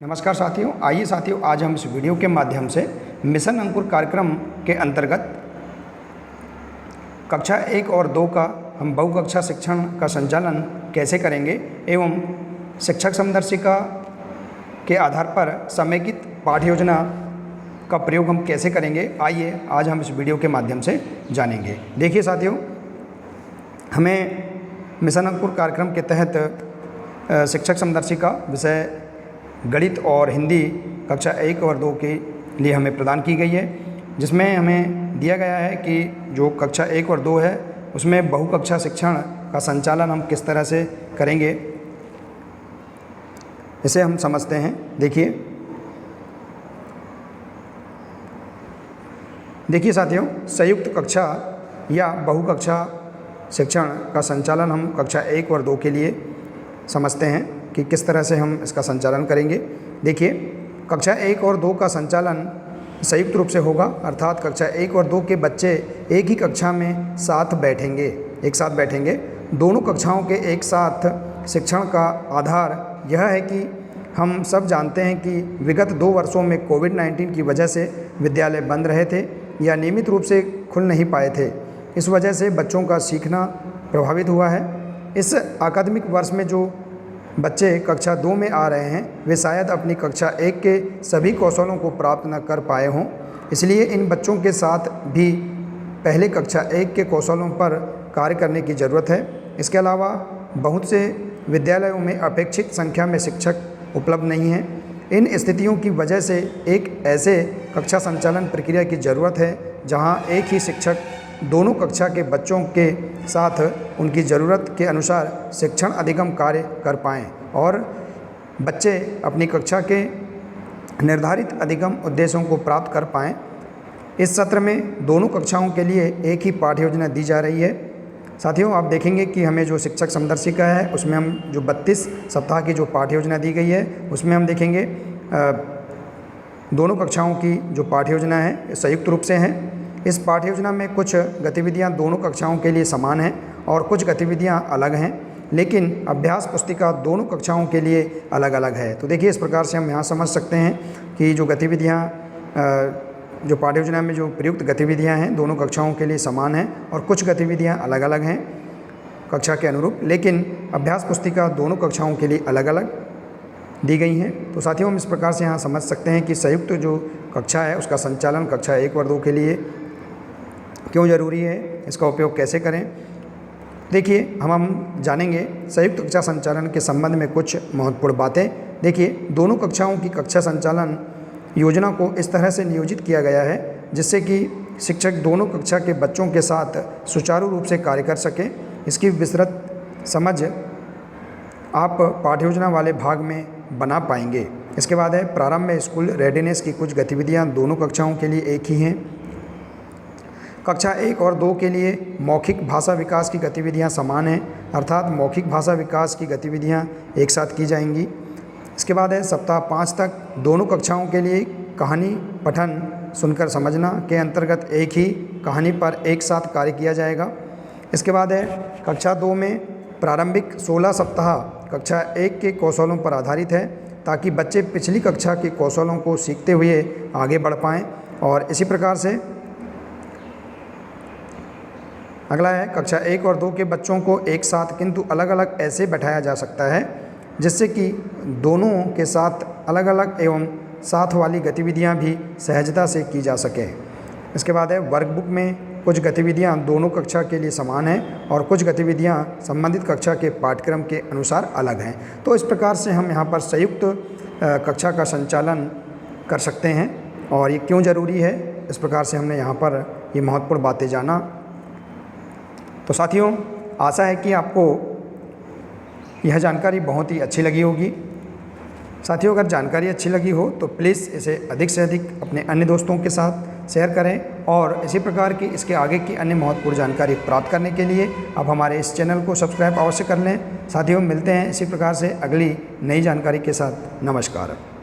नमस्कार साथियों, आइए साथियों आज हम इस वीडियो के माध्यम से मिशन अंकुर कार्यक्रम के अंतर्गत कक्षा 1 और 2 का हम बहुकक्षा शिक्षण का संचालन कैसे करेंगे एवं शिक्षक समदर्शिका के आधार पर समेकित पाठ्य योजना का प्रयोग हम कैसे करेंगे, आइए आज हम इस वीडियो के माध्यम से जानेंगे। देखिए साथियों, हमें मिशन अंकुर कार्यक्रम के तहत शिक्षक समदर्शिका विषय गणित और हिंदी कक्षा 1 और 2 के लिए हमें प्रदान की गई है, जिसमें हमें दिया गया है कि जो कक्षा 1 और 2 है उसमें बहुकक्षा शिक्षण का संचालन हम किस तरह से करेंगे, इसे हम समझते हैं। देखिए साथियों, संयुक्त कक्षा या बहुकक्षा शिक्षण का संचालन हम कक्षा 1 और 2 के लिए समझते हैं कि किस तरह से हम इसका संचालन करेंगे। देखिए, कक्षा 1 और 2 का संचालन संयुक्त रूप से होगा, अर्थात कक्षा 1 और 2 के बच्चे एक ही कक्षा में एक साथ बैठेंगे। दोनों कक्षाओं के एक साथ शिक्षण का आधार यह है कि हम सब जानते हैं कि विगत 2 वर्षों में कोविड-19 की वजह से विद्यालय बंद रहे थे या नियमित रूप से खुल नहीं पाए थे। इस वजह से बच्चों का सीखना प्रभावित हुआ है। इस अकादमिक वर्ष में जो बच्चे कक्षा 2 में आ रहे हैं वे शायद अपनी कक्षा 1 के सभी कौशलों को प्राप्त न कर पाए हों, इसलिए इन बच्चों के साथ भी पहले कक्षा 1 के कौशलों पर कार्य करने की ज़रूरत है। इसके अलावा बहुत से विद्यालयों में अपेक्षित संख्या में शिक्षक उपलब्ध नहीं हैं। इन स्थितियों की वजह से एक ऐसे कक्षा संचालन प्रक्रिया की ज़रूरत है जहां एक ही शिक्षक दोनों कक्षा के बच्चों के साथ उनकी ज़रूरत के अनुसार शिक्षण अधिगम कार्य कर पाएँ और बच्चे अपनी कक्षा के निर्धारित अधिगम उद्देश्यों को प्राप्त कर पाएँ। इस सत्र में दोनों कक्षाओं के लिए एक ही पाठ्य योजना दी जा रही है। साथियों, आप देखेंगे कि हमें जो शिक्षक समदर्शिका है उसमें हम जो 32 सप्ताह की जो पाठ्य योजना दी गई है उसमें हम देखेंगे दोनों कक्षाओं की जो पाठ्य योजना है संयुक्त रूप से हैं। इस पाठ्य योजना में कुछ गतिविधियां दोनों कक्षाओं के लिए समान हैं और कुछ गतिविधियां अलग हैं, लेकिन अभ्यास पुस्तिका दोनों कक्षाओं के लिए अलग अलग है। तो देखिए, इस प्रकार से हम यहाँ समझ सकते हैं कि जो गतिविधियां जो पाठ्य योजना में जो प्रयुक्त गतिविधियां हैं दोनों कक्षाओं के लिए समान हैं और कुछ गतिविधियां अलग अलग हैं कक्षा के अनुरूप, लेकिन अभ्यास पुस्तिका दोनों कक्षाओं के लिए अलग अलग दी गई हैं। तो साथियों, हम इस प्रकार से यहाँ समझ सकते हैं कि संयुक्त जो कक्षा है उसका संचालन कक्षा 1 और 2 के लिए क्यों ज़रूरी है, इसका उपयोग कैसे करें। देखिए, हम जानेंगे संयुक्त कक्षा संचालन के संबंध में कुछ महत्वपूर्ण बातें। देखिए, दोनों कक्षाओं की कक्षा संचालन योजना को इस तरह से नियोजित किया गया है जिससे कि शिक्षक दोनों कक्षा के बच्चों के साथ सुचारू रूप से कार्य कर सकें। इसकी विस्तृत समझ आप पाठ्य योजना वाले भाग में बना पाएंगे। इसके बाद है प्रारंभ में स्कूल रेडीनेस की कुछ गतिविधियां दोनों कक्षाओं के लिए एक ही हैं। कक्षा 1 और 2 के लिए मौखिक भाषा विकास की गतिविधियां समान हैं, अर्थात मौखिक भाषा विकास की गतिविधियां एक साथ की जाएंगी। इसके बाद है सप्ताह 5 तक दोनों कक्षाओं के लिए कहानी पठन सुनकर समझना के अंतर्गत एक ही कहानी पर एक साथ कार्य किया जाएगा। इसके बाद है कक्षा 2 में प्रारंभिक 16 सप्ताह कक्षा 1 के कौशलों पर आधारित है ताकि बच्चे पिछली कक्षा के कौशलों को सीखते हुए आगे बढ़ पाएँ। और इसी प्रकार से अगला है कक्षा 1 और 2 के बच्चों को एक साथ किंतु अलग अलग ऐसे बैठाया जा सकता है जिससे कि दोनों के साथ अलग अलग एवं साथ वाली गतिविधियां भी सहजता से की जा सके। इसके बाद है वर्कबुक में कुछ गतिविधियां दोनों कक्षा के लिए समान हैं और कुछ गतिविधियां संबंधित कक्षा के पाठ्यक्रम के अनुसार अलग हैं। तो इस प्रकार से हम यहाँ पर संयुक्त कक्षा का संचालन कर सकते हैं और ये क्यों ज़रूरी है, इस प्रकार से हमने यहाँ पर ये महत्वपूर्ण बातें जाना। तो साथियों, आशा है कि आपको यह जानकारी बहुत ही अच्छी लगी होगी। साथियों, अगर जानकारी अच्छी लगी हो तो प्लीज़ इसे अधिक से अधिक अपने अन्य दोस्तों के साथ शेयर करें और इसी प्रकार की इसके आगे की अन्य महत्वपूर्ण जानकारी प्राप्त करने के लिए आप हमारे इस चैनल को सब्सक्राइब अवश्य कर लें। साथियों, मिलते हैं इसी प्रकार से अगली नई जानकारी के साथ। नमस्कार।